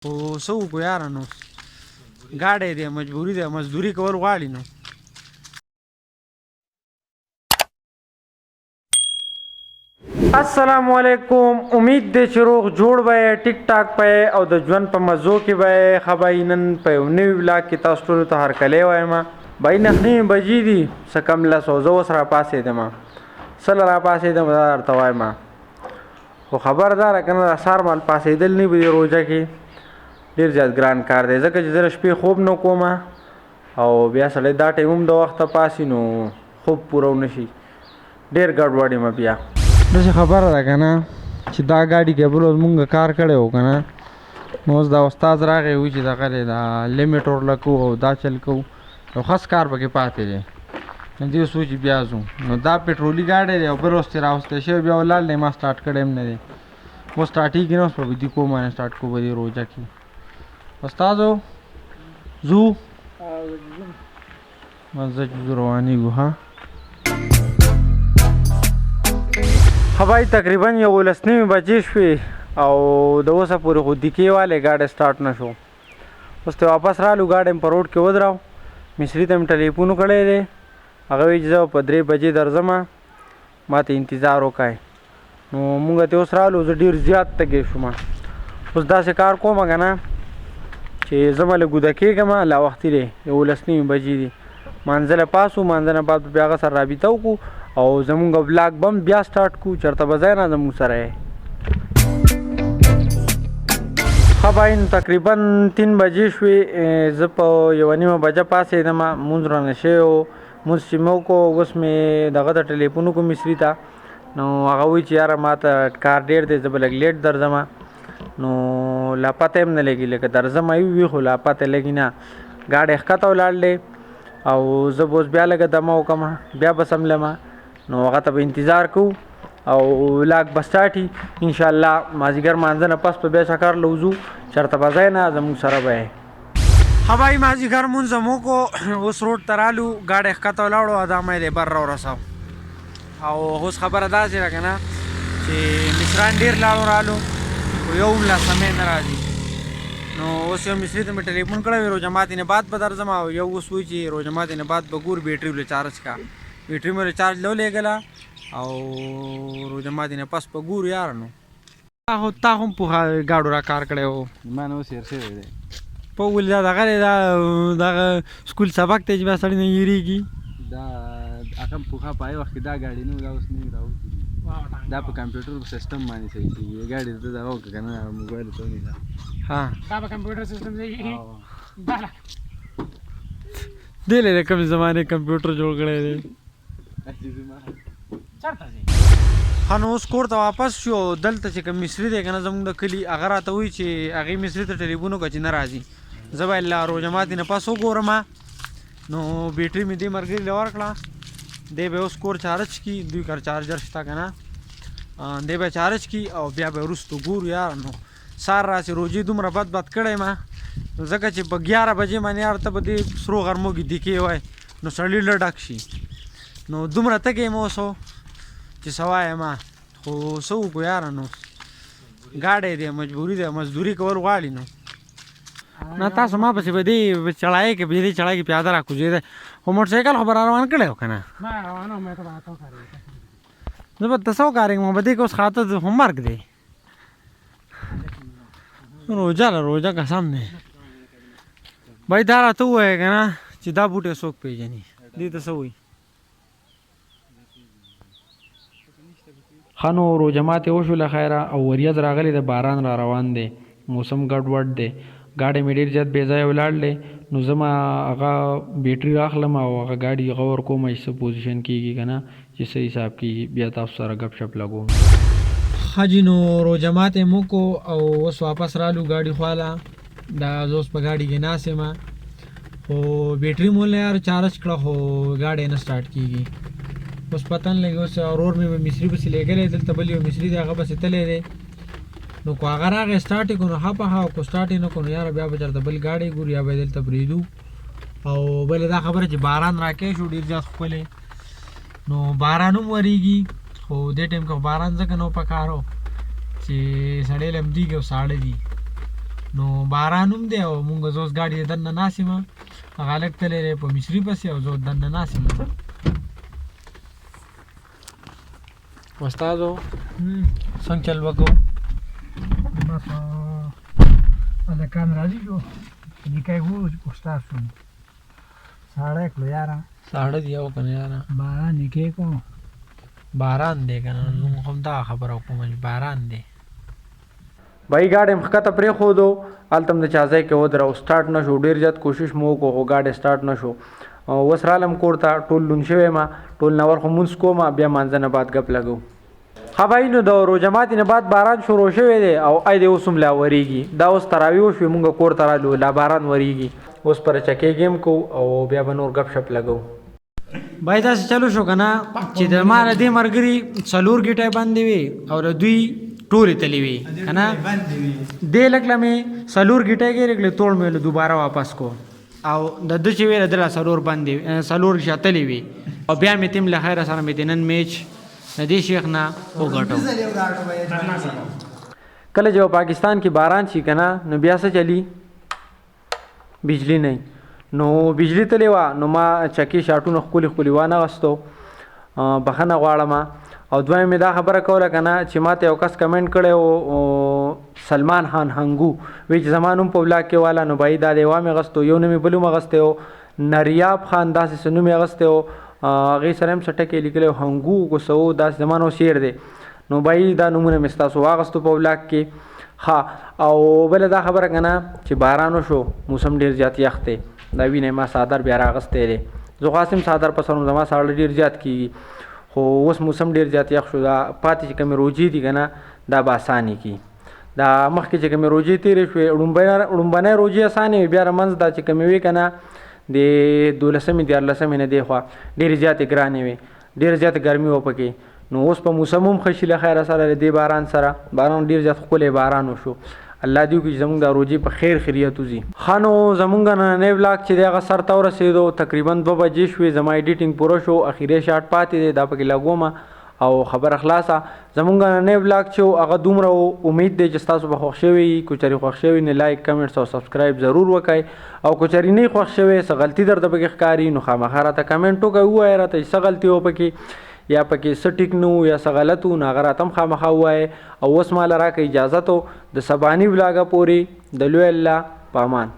خو څه وکړو یاره نو ګاډی دی مجبوري ده مزدوري کول غواړي نو السلام علیکم امید دی چې روغ جوړ به ټیک ټاک به او د ژوند په مزو کې به ښه به نن په یو نوي ولاګ کې تاسو ټولو ته هرکلی وایم بهی نهه بجې دي څه کم لس او زه اوس راپاڅېدم سله راپاڅېدم دا درته وایم خو خبرداره که نه دا سهار مهال پاڅېدل نه وي روژه کې ډېر زیات ګران کار دی ځکه چې زه د شپې خوب نه کوم او بیا سړی دا ټایم هم د وخته پاسي نو خوب پوره ونه شي ډېر ګډوډ یم بیا داسې خبره ده که نه چې دا ګاډي کیبل اوس مونږ کار کړی و که نه نو اوس دا استاد راغی وایي چې دغه دی دا لیمټ ورله کوو او دا چل کوو یو خاص کار پکې پاتې دی نو دې اوس چې بیا ځو نو دا پټرولي ګاډی دی او بل اوس چې راوستی شوی بیا ولاړ دی ما سټارټ کړی هم نه دی اوس سټارټېږي نه اوس په بدي کوم باندې سټارټ کوو په دې روژه کې استادو ځو بس زه چې ځو روانېږو ها هوای تقریبا 11:30 بجې شوې او د اوسه پورې خو دیکې والی ګاډی سټارټ نه شو اوس ته واپس رالو ګاډی مې په روډ کې ودراو مصري ته مې ټلیفون وکړی دی هغه وایي چې زه په 3 بجې درځم ما ته انتظار وکړئ نو مونږ ته اوس رالو زه ډېر زیات تږی شوم اوس داسې کار کوم که نه چې زه مله ګوده کېږم لا وختي دی 11:30 بجې دي مانځه له پاسو مانځه نه بعد بیا هغه سره رابطه وکړو او زمونږ ولاګ به هم بیا سټارټ کړو چېرته به ځای نه زمونږ سره یې ښه بهی نو تقریبا 3 بجې شوې زه په 1:30 بجه پاڅېدم مونځ رانه شوی و مونځ چې مې وکړو اوس مې دغه ته ټلیفون وکړو مصري ته نو هغه وایي چې یاره ما ته کار ډېر دی زه به لږ لیټ درځم نو لا پته هم نه لګي لکه درځم وي خو لا پته لګي نه ګاډی ښکته ولاړ دی او زه به اوس بیا لږه دمه وکړم بیا به سملم نو هغه ته به انتظار کوو او ولاګ به سټارټي انشاءالله مازدیګر مانځه نه پس به بیا چکر له وځو چېرته به ځای نه زموږ سره به یې ښه بهی مازدیګر مونځ هم وکړو اوس روډ ته رالو ګاډی ښکته ولاړو او دا مې دی بر راورساو او اوس خبره داسې ده که نه چې مصران ډېر لاړو رالو خو یو هم لا سمې نه راځي نو اوس یو مصري ته مې ټلیفون کړی وی روژه ماتې نه بعد به درځم او یو اوس وایي چې روژه ماتې نه بعد به ګور بیټري ولې چارج کا بیټري مې چارج له ولېږله او روژه ماتې نه پس به ګورو یاره نو تا هم پوهه ګاډو را کار کړی و ما نه اوس هېر شوی دی په ولې دا دغه دی دغه سکول سبق دی چې بیا سړی نه هېرېږي دا هغه پوهه په هغې وخت کې دا ګاډي نه و دا اوس نوي راوتي دي دا په کمپیوټر په سیسټم باندې صحیح کېږي ګاډي ته دغه وکړه که نه موبایل ته ونیسه ها دا په کمپیوټر سیسټم دی دی له د کوم زمانې کمپیوټر جوړ کړی دی چېرته ځې ښه نو اوس کور ته واپس شو دلته چې کوم مصري دی که نه زموږ د کلي هغه راته وایي چې هغې مصري ته ټلیفون وکړه چې نه راځي زه به له روژه ماتې نه پس وګورم نو بیټري مې دې ملګري له ورکړه دی به اوس کور چارج کړي دوی کار چارجر شته که نه دی به چارج کړي او بیا به وروسته ګورو یاره نو سهار راسې روژې دومره بد کړی ما ځکه چې په 11 بجې باندې یار ته به دې سرو غرمو کې دیکې وای نو سړی له ډک شي نو دومره تږی یم اوس چې څه وایم خو څه وکړو یاره نو ګاډی دی مجبوري ده مزدوري کول غواړي نو نه تاسو ما پسې به دې چړایې کې په دې چړای کې پیاده را کوزېده خو موټرسایکل خو به را روان کړی و که نه ما روانه وم ته به راته وکارېږي زه به ته څه وکارېږم به دې کې اوس خاطر خو مرګ دی روژه له روژه قسم دی بهی دا راته ووایه که نه چې دا بوټی څوک پېژني دې ته څه وایي ښه نو روژه ماتې وشوله خیره او وریځ راغلی د باران را روان دی موسم ګډوډ دی ګاډی مې ډېر زیات بې ځایه ولاړ دی نو زه ما هغه بیټري راخلم او هغه ګاډي هغه ورکوم چې څه پوزیشن کېږي که نه چې څه حساب کېږي بیا تاسو سره ګپ شپ لګوم ښه جي نو روژه ماتې مو وکړو او اوس واپس رالو ګاډي خواله دا زه اوس په ګاډي کې ناست یم خو بیټري مو یار چارج کړه خو ګاډی نه سټارټ کېږي اوس پته نه لګي اوس ورور مې مصري پسې لېږلی دلته بل یو مصري دی هغه پسې تللی دی نو که هغه راغی سټارټ یې کړو نو ښه په ښه که سټارټ یې نه کړو نو یاره بیا به چېرته بل ګاډی ګورو یا به یې دلته پرېږدو او بلې دا خبره چې باران راکې شو ډېر زیات ښکلی نو باران هم ورېږي خو دې ټایم کې باران ځکه نه و پکار و چې سړی لمدېږي او ساړه دي نو باران هم دی او مونږ زه اوس ګاډي دننه ناست یم هغه هلک تللی دی په مصري پسې او زه دننه ناست یم استادو څنګه چل وکړو بس هلکان راځي شو نکای وو استاد شو ساړه کړو یاره ساړه دی او که نه یاره باران نکای کو باران دی که نه نو هم دا خبره وکړو چې باران دی بھائی ګاډی مې ښکته پرېښودو هلته هم د چا ځای کې ودرو سټارټ نه شو ډېر زیات کوشش مو وکړو خو ګاډی سټارټ نه شو اوس رالم کور ته ټول لوند شوی یم ټول نور خو مونځ کوم بیا مانځه نه بعد ګپ لګو ها بھائی نو د روژه ماتي نه بعد باران شروع شوی دی او ای دی اوس هم لا ورېږي دا اوس تراویح وشوې مونږ کور ته رالو لا باران ورېږي اوس پر چکې ګیم کوو او بیا به نور ګپ شپ لګو بھائی داسې چلو شو که نه چې د ما له دې ملګري څلور ګیټۍ بندې وي او د دوی ټولې تلې وي که نه دې لږ له مې څلور ګیټۍ ګیرې کړې توړ مې له دوباره واپس کو او د ده چې وی د له څلور بندې څلور شتلې وي او بیا مې تیم له خیره سره مې د نن میچ د دې شیخ نه وګټو کله چې پاکستان کې باران شي که نه نو بیا څه چلی بجلی نه نو بجلی تلې وه نو ما چکې شاټونه ښکلي ښکلي وانغستو بخښنه غواړم او دویم مې دا خبره کوله که نه چې ما ته یو کس کمنټ کړی و سلمان خان هنګو وی چې زما نوم په ولاګ کې والا نو بھائی دا دی وا مې اغوستی یو نوم یې بل هم اغوستی و نریاب خان داسې څه نوم یې اغوستی و هغې سره هم څه ټکې لیکلی و هنګو که څه و داسې زما نو شعر دی نو بھائی دا نومونه مې ستاسو واغستو په ولاګ کې ها او بله دا خبره که نه چې باران وشو موسم ډېر زیات یخ دی دا وینئ ما څادر بیا راغستی دی زه خو هسې هم څادر په سر وم زما ساړه ډېر زیات کېږي خو اوس موسم ډېر زیات یخ شو دا پاتې چې کومې روجې دي که نه دا به اسانې کي دا مخکې چې کومې روجې تېرې شوې ړومبنۍ روجې اسانې وي بیا رمنځ دا چې کومې وي که نه د 12مې 14مې نه دې خوا ډېرې زیاتې ګرانې وي ډېره زیاته ګرمي وه پکې نو اوس په موسم هم ښه شي له خیره سره د دې باران سره باران ډېر زیات ښکلی باران وشو الله دې وکړي چې زموږ دا روجې په خیر خیریت وځي ښه نو زموږ نننی ولاګ چې دی هغه سر ته ورسېدو تقریبا 2 بجې شوې زما ایډیټینګ پوره شو اخري شاټ پاتې دی دا پکې لګومه او خبره خلاصه زموږ نننی ولاګ چې هغه دومره امید دی چې ستاسو به خوښ شوی وي که چېرې خوښ شوی نه لایک کمنټس او سبسکرایب ضرور وکړئ او که چېرې نه خوښ شوی څه غلطي درته پکې ښکاري نو خامخا راته کمنټ وکړئ ووایه راته چې څه غلطي و پکې یا پکې څه ټیک نه و یا څه غلط و نو هغه راته هم خامخا ووایه او اوس ماله راکړه اجازت و د سباني ولاګه پورې د لوی الله په امان